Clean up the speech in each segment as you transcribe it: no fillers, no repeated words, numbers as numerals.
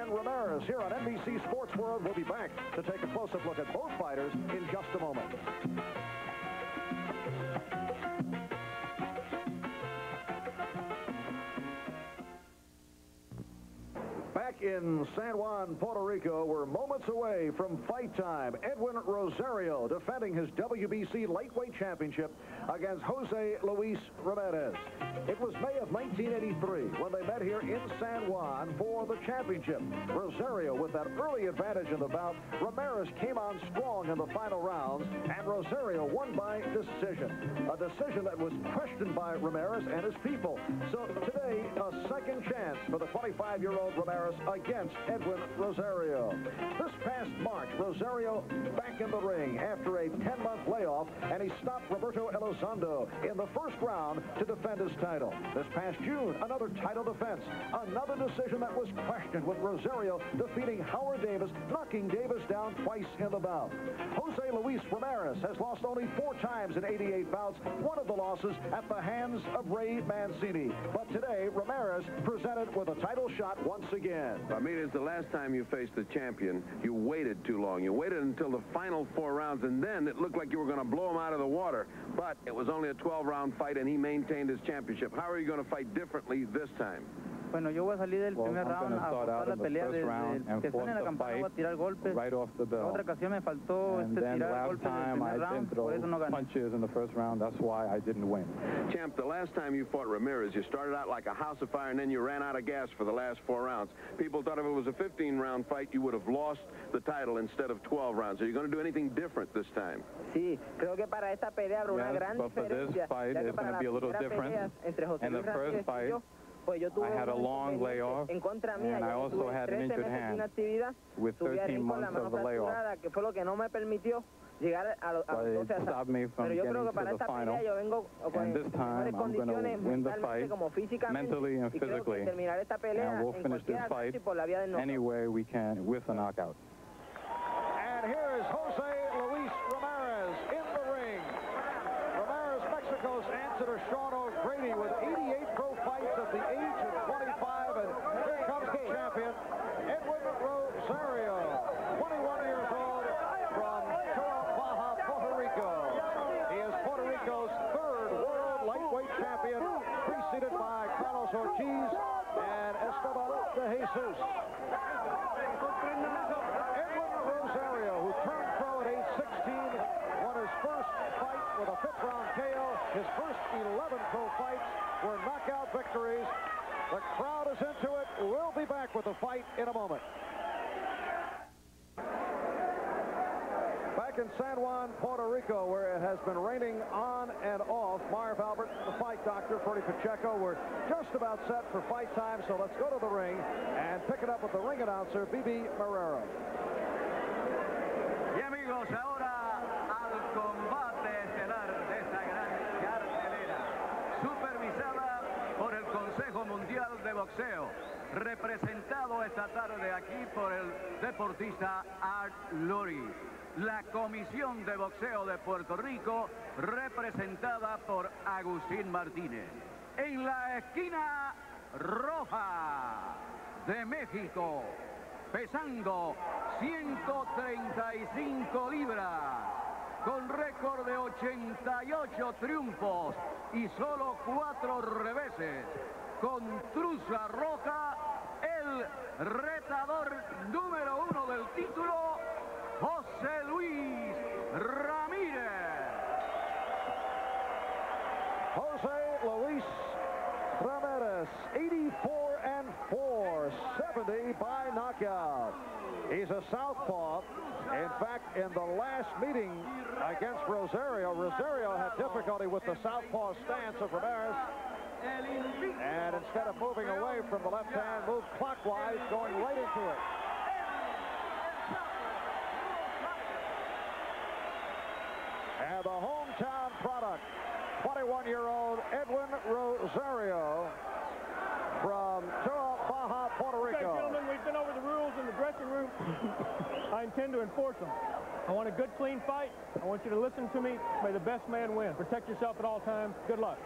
and Ramirez here on NBC Sports World. We'll be back to take a close-up look at both fighters in just a moment. Back in San Juan, Puerto Rico, we're moments away from fight time. Edwin Rosario defending his WBC lightweight championship against Jose Luis Ramirez. It was May of 1983 when they met here in San Juan for the championship. Rosario with that early advantage in the bout. Ramirez came on strong in the final rounds, and Rosario won by decision. A decision that was questioned by Ramirez and his people. So today, a second chance for the 25-year-old Ramirez against Edwin Rosario. This past March, Rosario back in the ring after a 10-month layoff, and he stopped Roberto Elizondo in the first round to defend his title. This past June, another title defense. Another decision that was questioned with Rosario defeating Howard Davis, knocking Davis down twice in the bout. Jose Luis Ramirez has lost only 4 times in 88 bouts, one of the losses at the hands of Ray Mancini. But today, Ramirez presented with a title shot once again. Ramirez, the last time you faced the champion, you waited too long. You waited until the final 4 rounds, and then it looked like you were going to blow him out of the water. But it was only a 12-round fight, and he maintained his championship. How are you going to fight differently this time? Bueno, yo voy a salir del primer round a forzar la pelea desde que suene la campana, voy a tirar golpes. Right off the bell. En otra ocasión me faltó tirar golpes en el primer round, por eso no gané. Punches in the first round, that's why I didn't win. Champ, the last time you fought Ramirez, you started out like a house of fire, and then you ran out of gas for the last 4 rounds. People thought if it was a 15-round fight, you would have lost the title instead of 12 rounds. Are you going to do anything different this time? Sí, creo que para esta pelea habrá una gran but for this fight, it's going to be a little different. In the first fight, I had a long layoff, and I also had an injured hand with 13 months of the layoff. But it stopped me from getting to the final, and this time I'm going to win the fight mentally and physically, and we'll finish this fight any way we can with a knockout. And here is Jose Luis Ramirez in the ring. Ramirez, Mexico's answer to Sean O'Grady with 88 pro fights at the age of 25, and here comes the champion, Edwin Rosario, 21 years old from Baja, Puerto Rico. He is Puerto Rico's 3rd world lightweight champion, preceded by Carlos Ortiz and Esteban de Jesus. Edwin Rosario, who turned pro at age 16, won his first fight with a 5th-round KO. His first 11 pro fights were knockout victories. The crowd is into it. We'll be back with the fight in a moment. Back in San Juan, Puerto Rico, where it has been raining on and off, Marv Albert, the fight doctor, Freddie Pacheco, we're just about set for fight time, so let's go to the ring and pick it up with the ring announcer, Bibi Marrero. Y amigos, ahora al combate estelar de esta gran cartelera, supervisada por el Consejo Mundial de Boxeo, representado esta tarde aquí por el deportista Art Lurie. La Comisión de Boxeo de Puerto Rico, representada por Agustín Martínez. En la esquina roja de México, pesando 135 libras, con récord de 88 triunfos y solo 4 reveses, con truza roja, el retador número 1 del título, José Luis Ramírez. Jose Luis Ramirez, 84-4, 70 by knockout. He's a southpaw. In fact, in the last meeting against Rosario, Rosario had difficulty with the southpaw stance of Ramirez. And instead of moving away from the left hand, moved clockwise, going right into it. And the hometown product, 21-year-old Edwin Rosario from Baja, Puerto Rico. Okay, gentlemen, we've been over the rules in the dressing room. I intend to enforce them. I want a good, clean fight. I want you to listen to me. May the best man win. Protect yourself at all times. Good luck.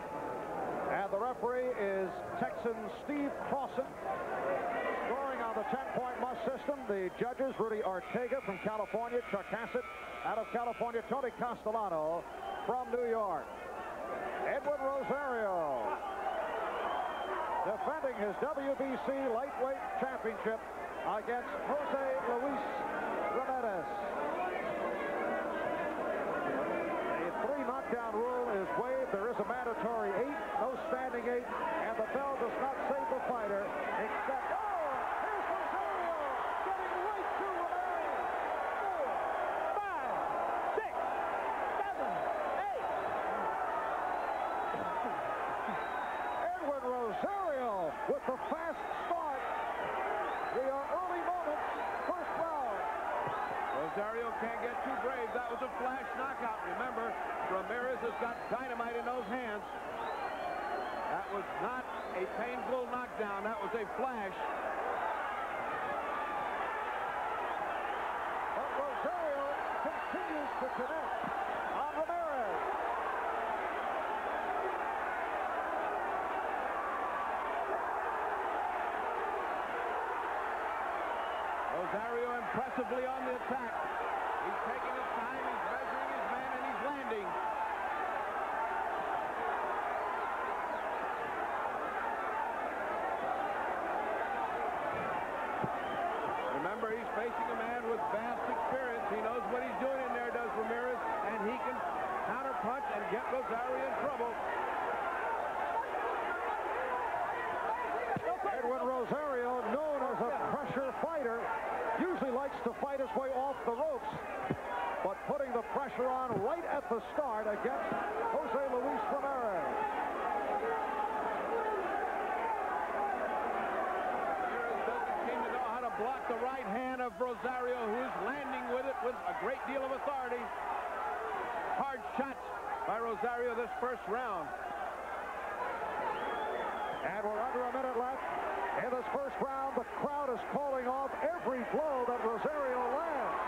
And the referee is Texan Steve Clausen. Scoring on on the 10-point must system. The judges, Rudy Ortega from California, Chuck Hassett out of California, Tony Castellano from New York. Edwin Rosario defending his WBC lightweight championship against Jose Luis Ramirez. The 3-knockdown rule is waived. There is a mandatory 8, no standing 8, and the bell does not save the fighter except... Oh, here's Rosario getting right to Ramirez. 4, 5, 6, 7, 8. Edwin Rosario with the fast start. We are early moments, first round. Rosario can't get too brave. That was a flash knockout. Remember, Ramirez has got dynamite in those hands. That was not a painful knockdown. That was a flash. But Rosario continues to connect on Ramirez. Rosario impressively on the attack. He's taking his time, he's measuring his man, and he's landing. Remember, he's facing a man with vast experience. He knows what he's doing in there, does Ramirez, and he can counterpunch and get Rosario in trouble. Edwin Rosario, known as a pressure fighter, usually likes to fight his way off the ropes, but putting the pressure on right at the start against Jose Luis Ramirez. Ramirez doesn't seem to know how to block the right hand of Rosario, who is landing with it with a great deal of authority. Hard shots by Rosario this first round. And we're under a minute left. In this first round, the crowd is calling off every blow that Rosario lands.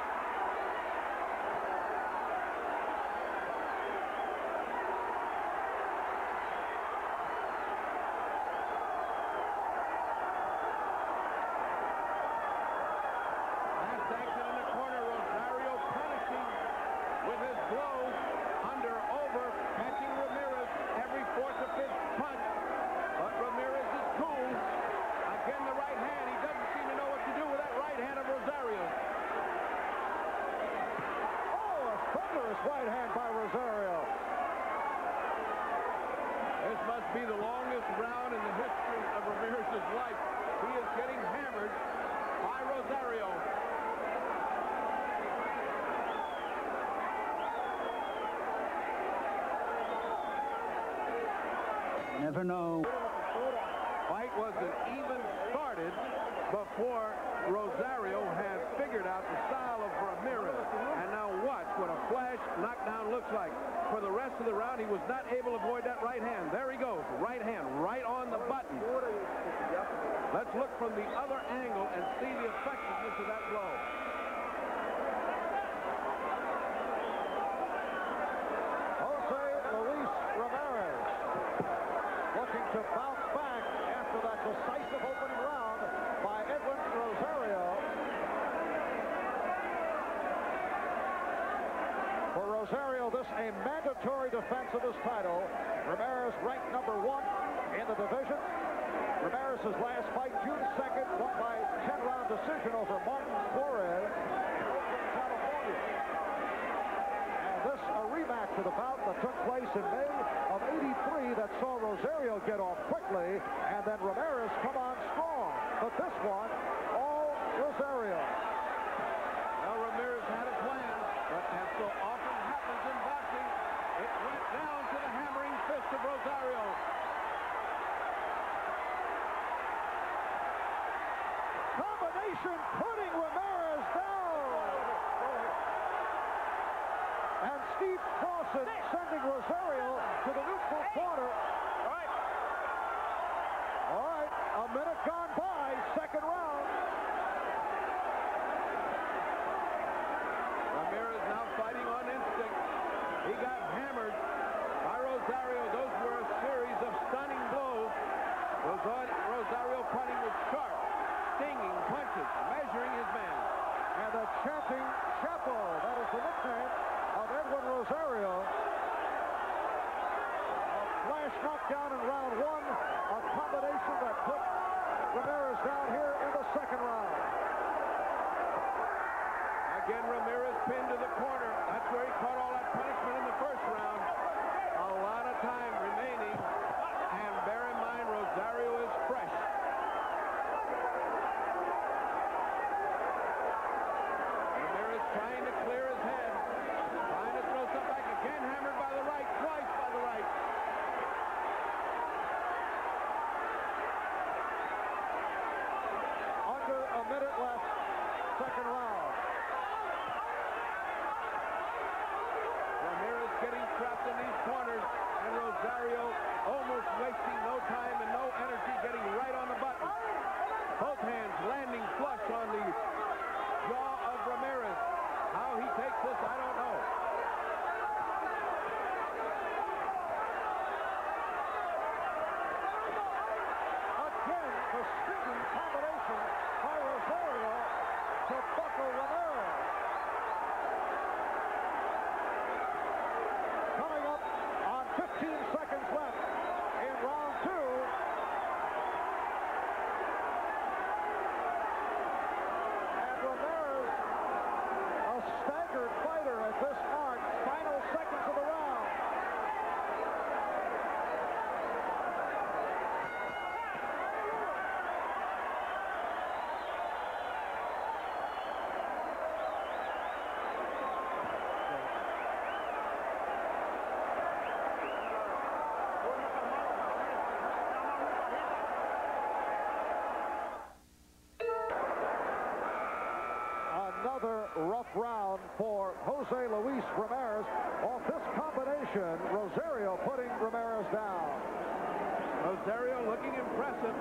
Last action in the corner, Rosario punishing with his blows, under, over, catching Ramirez every fourth of his punch. But Ramirez is cool. Again, the right hand. He doesn't seem to know what to do with that right hand of Rosario. Oh, a thunderous right hand by Rosario. This must be the longest round in the history of Ramirez's life. He is getting hammered by Rosario. You never know. Fight wasn't even started before Rosario had figured out the style of Ramirez. And now watch what a flash knockdown looks like. For the rest of the round, he was not able to avoid that right hand. There he goes, right hand, right on the button. Let's look from the other angle and see the effectiveness of that blow. Jose Luis Ramirez looking to bounce back after that decisive opening round by Edwin Rosario. For Rosario, this a mandatory defense of his title. Ramirez ranked #1 in the division. Ramirez's last fight, June 2nd, won by 10-round decision over Martin Flores in Oakland, California. And this a rematch of the bout that took place in May of '83 that saw Rosario get off quickly and then Ramirez come on strong. But this one, all Rosario. Now Ramirez had a plan, but as so often happens in boxing, it went down to the hammering fist of Rosario. Combination putting Ramirez down. And Steve Clausen sending Rosario to the neutral corner. All right, a minute gone by, second round. Ramirez now fighting on instinct. He got hammered by Rosario. Those were a series of stunning blows. Rosario punching with sharp, stinging punches. chanting Chapo. That is the nickname of Edwin Rosario. A flash knockdown in round one. A combination that put Ramirez down here in the second round. Again, Ramirez pinned to the corner. That's where he caught all that punishment in the first round. A lot of time remaining. And bear in mind, Rosario is fresh. Ramirez trying to clear his head. Trying to throw some back. Again, hammered by the right. Twice by the right. Under a minute left. Second round. Ramirez getting trapped in these corners, and Rosario almost wasting no time and no energy, getting right on the button. Both hands landing flush on the jaw of Ramirez. How he takes this, I don't know. Again, the stinging combination by Rosario to buckle Ramirez. Coming up on 15 seconds left in round two. And Ramirez, a staggered fighter at this mark, final seconds of the round. Another rough round for Jose Luis Ramirez. Off this combination, Rosario putting Ramirez down. Rosario looking impressive.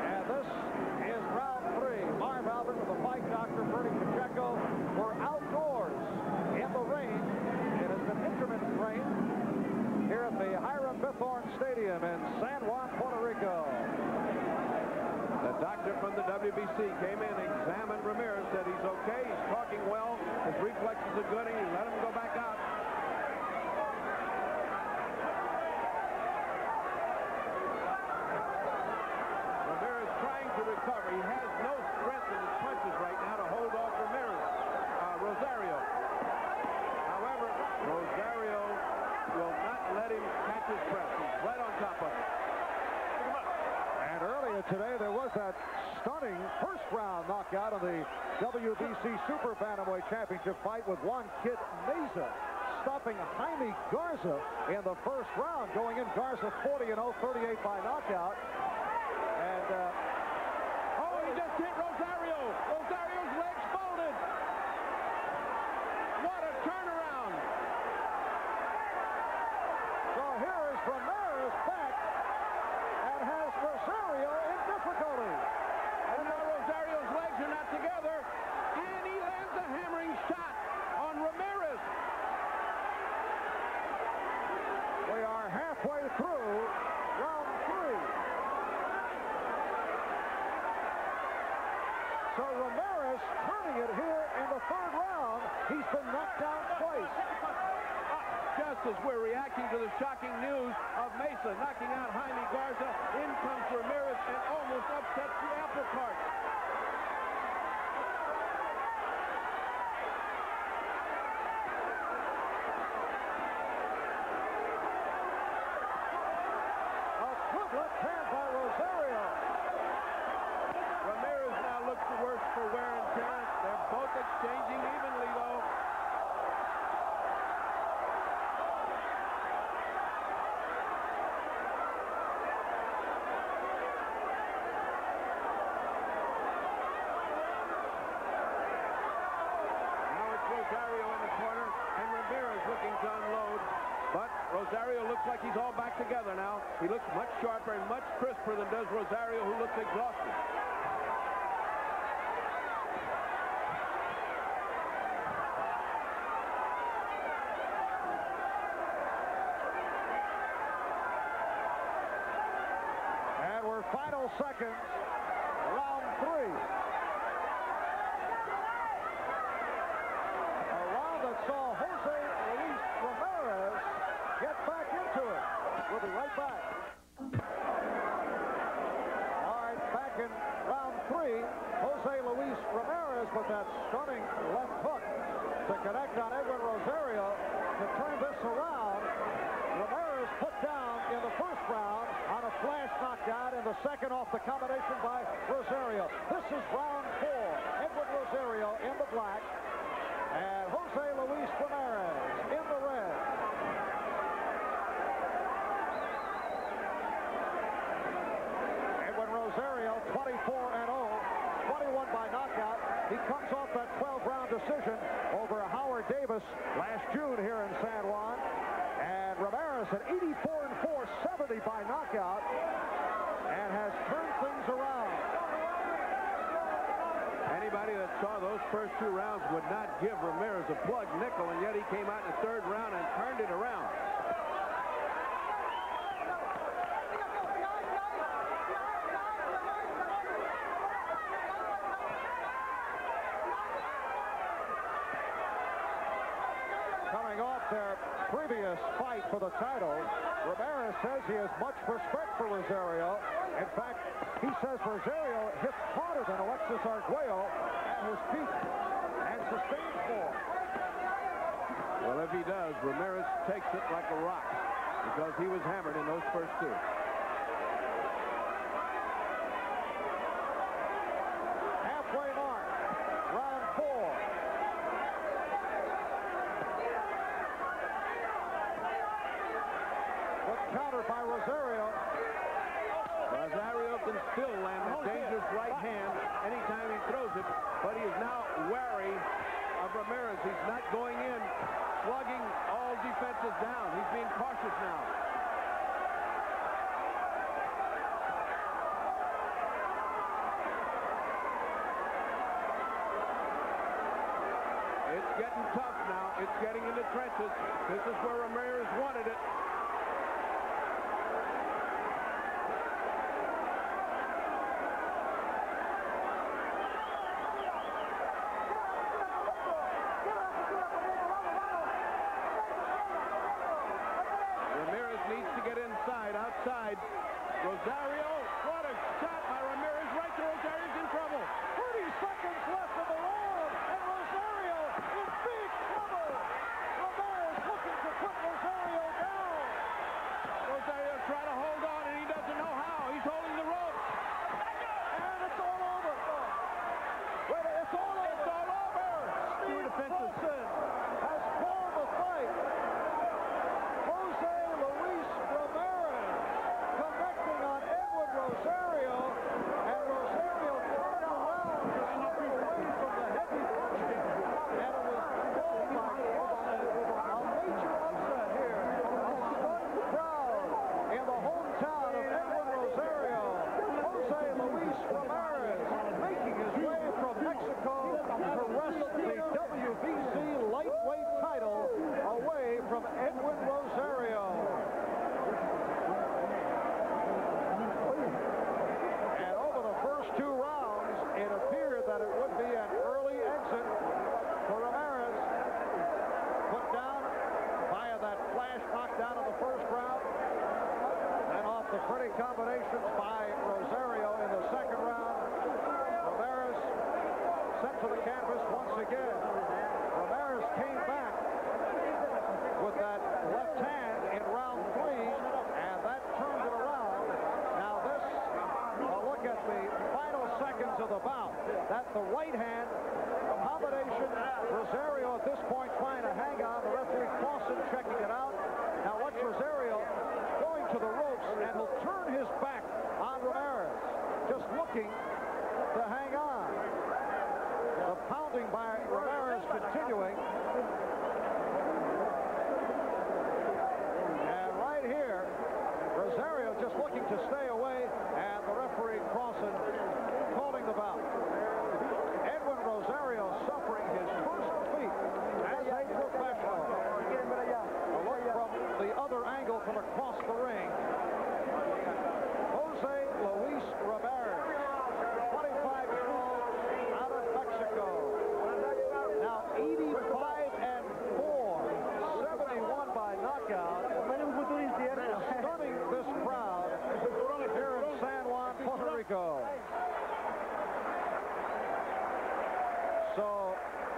And this is round three. Marv Albert with the fight doctor, Bernie Pacheco. We're outdoors in the rain. It has been intermittent rain here at the Hiram Bithorn Stadium in San Juan, Puerto Rico. The doctor from the WBC came in, examined Ramirez, said he's okay, he's talking well, his reflexes are good, and he let him go back out. Ramirez trying to recover. He has no strength in his punches right now to hold off Rosario. However, Rosario will not let him catch his breath. He's right on top of him. And earlier today, there was that stunning first-round knockout of the WBC Super Bantamweight Championship fight with Juan Kid Meza stopping Jaime Garza in the first round, going in Garza 40-0, 38 by knockout. And, he just hit Rosario. Rosario's legs folded. What a turnaround. So here is Ramirez back and has Rosario in difficulty. And now Rosario's legs are not together, and he lands a hammering shot on Ramirez. We are halfway through round three. So Ramirez turning it here in the third round. He's been knocked down twice. Just as we're reacting to the shocking news of Meza knocking out Jaime Garza, in comes Ramirez and almost upsets the apple cart. A good left hand by Rosario. Ramirez now looks the worse for wear and tear. They're both exchanging evenly, though. Rosario in the corner, and Ramirez looking to unload. But Rosario looks like he's all back together now. He looks much sharper and much crisper than does Rosario, who looks exhausted. And we're final seconds, round three. with that stunning left hook to connect on Edwin Rosario to turn this around. Ramirez put down in the first round on a flash knockdown, in the second off the combination by Rosario. This is round 4. Edwin Rosario in the black and Jose Luis Ramirez in the red. Edwin Rosario 24-0, 21 by knockout. He comes off that 12-round decision over Howard Davis last June here in San Juan. And Ramirez at 84-4, 70 by knockout, and has turned things around. Anybody that saw those first 2 rounds would not give Ramirez a plug nickel, and yet he came out in the 3rd round and turned it around. Coming off their previous fight for the title, Ramirez says he has much respect for Rosario. In fact, he says Rosario hits harder than Alexis Arguello at his peak and sustains more. Well, if he does, Ramirez takes it like a rock because he was hammered in those first 2. Halfway mark, round 4. Countered by Rosario. Rosario can still land a dangerous right hand anytime he throws it, but he is now wary of Ramirez. He's not going in, slugging all defenses down. He's being cautious now. It's getting tough now. It's getting in the trenches. This is where Ramirez wanted it. Outside. Rosario, what a shot by Ramirez. Right to Rosario's in trouble. 30 seconds left in the round, and Rosario in big trouble. Ramirez looking to put Rosario down. Rosario trying to hold on, and he doesn't know how. He's holding the rope. And it's all over. Wait, it's all over. It's all over. Steve Wilson has called the fight. Jose Luis Ramirez connecting on Edwin Rosario, and Rosario turned around to step away from the heavy punching, and it was called by a major upset here. A stunned crowd in the hometown of Edwin Rosario. Jose Luis Ramirez making his way from Mexico to wrest the WBC lightweight title away from Edwin Rosario. And over the first 2 rounds, it appeared that it would be an early exit for Ramirez. Put down via that flash knockdown in the first round. Then off the pretty combinations by Rosario in the second round. Ramirez sent to the canvas once again. Ramirez came back with that left hand in round 3, and that turned it around. Now this, look at the final seconds of the bout. That's the right hand combination. Rosario at this point trying to hang on. The referee Clausen checking it out. Now watch Rosario going to the ropes, and he'll turn his back on Ramirez, just looking to hang on. The pounding by Ramirez continuing. And right here, Rosario just looking to stay away, and the referee Clausen calling the bout. Edwin Rosario suffering his first defeat as a professional. A look from the other angle from across the ring. Jose Luis Ramirez, 25-year-old out of Mexico. Now 85-4, 71 by knockout. Stunning this crowd here in San Juan, Puerto Rico.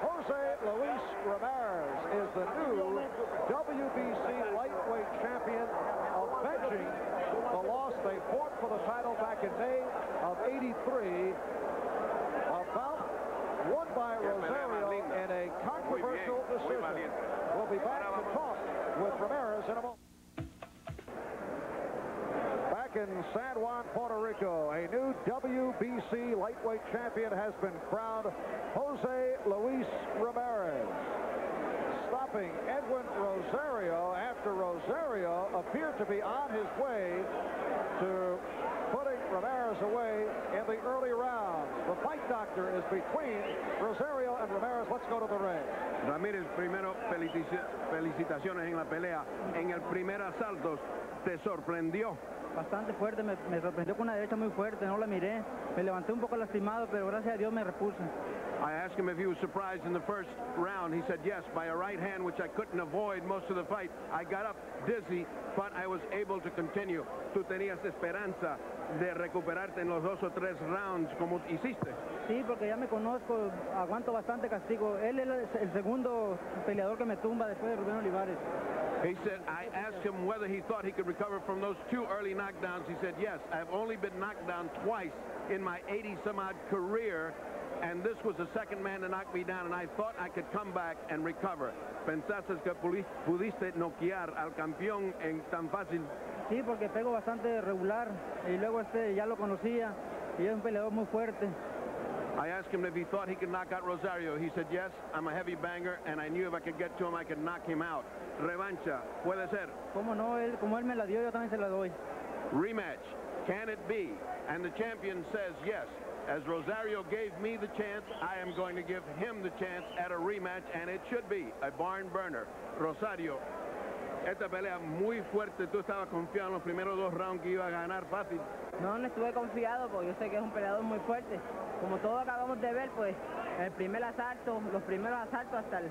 Jose Luis Ramirez is the new WBC lightweight champion, avenging the loss they fought for the title back in May of '83. Won by Rosario in a controversial decision. We'll be back to talk with Ramirez in a moment. Back in San Juan, Puerto Rico, a new WBC lightweight champion has been crowned, Jose Luis Ramirez, stopping Edwin Rosario after Rosario appeared to be on his way to putting Ramirez away in the early rounds. The fight doctor is between Rosario and Ramirez. Let's go to the ring. Ramirez, primero, felicitaciones en la pelea. En el primer asalto, ¿te sorprendió? Bastante fuerte, me sorprendió con una derecha muy fuerte, no la miré. Me levanté un poco lastimado, pero gracias a Dios me repuse. I asked him if he was surprised in the first round. He said yes, by a right hand, which I couldn't avoid most of the fight. I got up dizzy, but I was able to continue. Tú tenías esperanza de recuperarte en los 2 o 3 rounds, como hiciste. Sí, porque ya me conozco, aguanto bastante castigo. Él es el segundo peleador que me tumba después de Rubén Olivares. He said, I asked him whether he thought he could recover from those 2 early knockdowns. He said, yes, I've only been knocked down twice in my 80-some-odd career, and this was the second man to knock me down, and I thought I could come back and recover. ¿Pensaste que pudiste noquear al campeón en tan fácil? Sí, porque pego bastante regular, y luego ya lo conocía, y es un peleador muy fuerte. I asked him if he thought he could knock out Rosario. He said, yes, I'm a heavy banger, and I knew if I could get to him, I could knock him out. Revancha, puede ser. Como no, como él me la dio, yo también se la doy. Rematch, can it be? And the champion says yes. As Rosario gave me the chance, I am going to give him the chance at a rematch, and it should be a barn burner. Rosario, esta pelea muy fuerte. ¿Tú estabas confiado en los primeros 2 rounds que iba a ganar fácil? No estuve confiado porque yo sé que es un peleador muy fuerte. Como todos acabamos de ver, pues el primer asalto, los primeros asaltos hasta el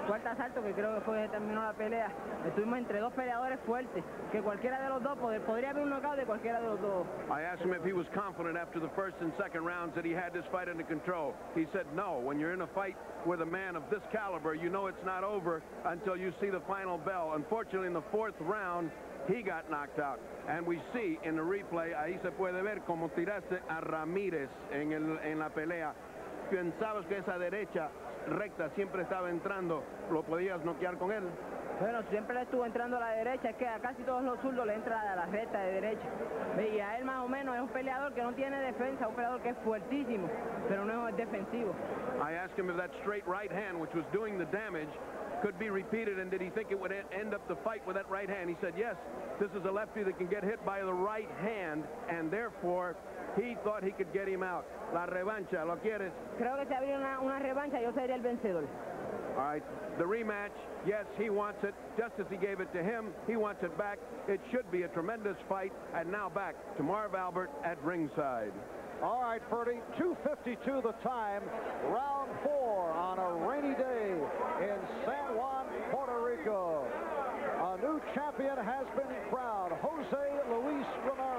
4º asalto, que creo que fue que terminó la pelea, estuvimos entre 2 peleadores fuertes, que cualquiera de los dos podría haber un knockout de cualquiera de los dos. I asked him if he was confident after the first and second rounds that he had this fight under control. He said no. When you're in a fight with a man of this caliber, you know it's not over until you see the final bell. Unfortunately, in the 4th round, he got knocked out. And we see in the replay, ahí se puede ver cómo tiraste a Ramirez en la pelea. Pensabas que esa derecha recta siempre estaba entrando, ¿lo podías noquear con él? Bueno, siempre le estuvo entrando a la derecha, es que a casi todos los zurdos le entra a la recta de derecha. Y a él más o menos es un peleador que no tiene defensa, un peleador que es fuertísimo, pero no es defensivo. I asked him if that straight right hand, which was doing the damage, could be repeated, and did he think it would end up the fight with that right hand? He said, yes, this is a lefty that can get hit by the right hand, and therefore he thought he could get him out. La revancha, ¿lo quieres? Creo que si habría una revancha, yo sería el vencedor. All right, the rematch, yes, he wants it. Just as he gave it to him, he wants it back. It should be a tremendous fight. And now back to Marv Albert at ringside. All right, Ferdy, 2:52 the time, round 4 on a rainy day in San Juan, Puerto Rico. A new champion has been crowned, Jose Luis Ramirez.